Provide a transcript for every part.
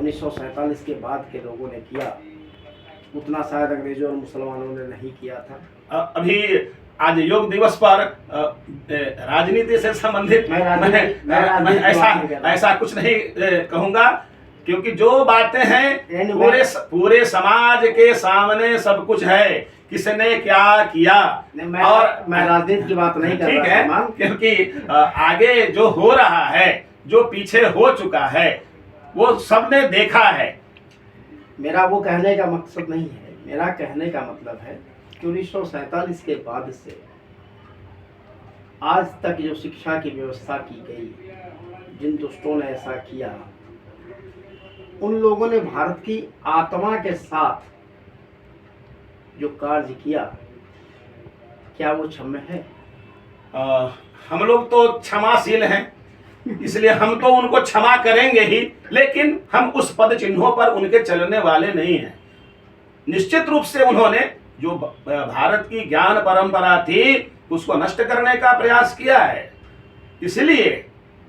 1947 के बाद के लोगों ने किया, उतना शायद अंग्रेजों और मुसलमानों ने नहीं किया था। अभी आज योग दिवस पर राजनीति से संबंधित मैं ऐसा कुछ नहीं कहूंगा, क्योंकि जो बातें हैं पूरे समाज के सामने सब कुछ है, किसने क्या किया। और मैं राजनीति की बात नहीं कर रहा हूं, क्योंकि आगे जो हो रहा है, जो पीछे हो चुका है, वो सबने देखा है। मेरा वो कहने का मकसद नहीं है। मेरा कहने का मतलब है कि 1947 के बाद से आज तक जो शिक्षा की व्यवस्था की गई, जिन दुष्टों ने ऐसा किया, उन लोगों ने भारत की आत्मा के साथ जो कार्य किया, क्या वो क्षम्य है? हम लोग तो क्षमाशील हैं, इसलिए हम तो उनको क्षमा करेंगे ही, लेकिन हम उस पद चिन्हों पर उनके चलने वाले नहीं हैं। निश्चित रूप से उन्होंने जो भारत की ज्ञान परंपरा थी उसको नष्ट करने का प्रयास किया है, इसलिए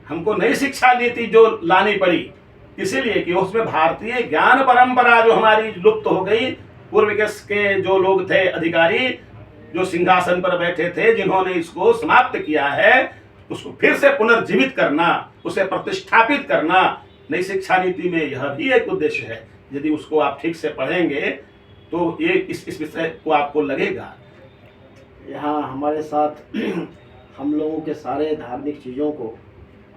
हमको नई शिक्षा नीति जो लानी पड़ी, इसीलिए कि उसमें भारतीय ज्ञान परंपरा जो हमारी लुप्त हो गई, पूर्व के जो लोग थे अधिकारी, जो सिंहासन पर बैठे थे, जिन्होंने इसको समाप्त किया है, उसको फिर से पुनर्जीवित करना, उसे प्रतिष्ठापित करना, नई शिक्षा नीति में यह भी एक उद्देश्य है। यदि उसको आप ठीक से पढ़ेंगे तो ये इस विषय को आपको लगेगा। यहाँ हमारे साथ हम लोगों के सारे धार्मिक चीज़ों को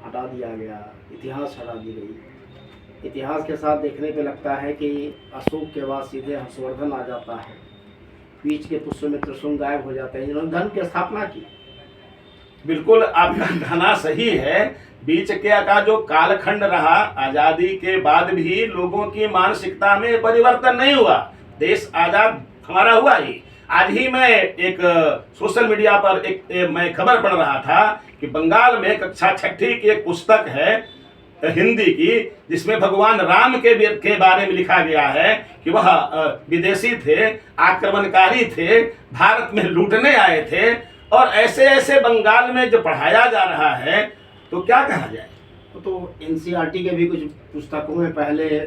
हटा दिया गया, इतिहास हटा दी गई। इतिहास के साथ देखने पे लगता है कि अशोक के बाद सीधे हर्षवर्धन आ जाता है, बीच के पुष्यमित्र शुंग गायब हो जाते हैं, जिन्होंने धर्म की स्थापना की। बिल्कुल आपका कहना सही है। बीच के का जो कालखंड रहा, आजादी के बाद भी लोगों की मानसिकता में परिवर्तन नहीं हुआ। देश आजाद हमारा हुआ ही। आज ही मैं एक सोशल मीडिया पर मैं खबर पढ़ रहा था कि बंगाल में कक्षा 6ठी की एक पुस्तक है हिंदी की, जिसमें भगवान राम के बारे में लिखा गया है कि वह विदेशी थे, आक्रमणकारी थे, भारत में लूटने आए थे, और ऐसे ऐसे बंगाल में जो पढ़ाया जा रहा है, तो क्या कहा जाए। तो एनसीईआरटी के भी कुछ पुस्तकों में पहले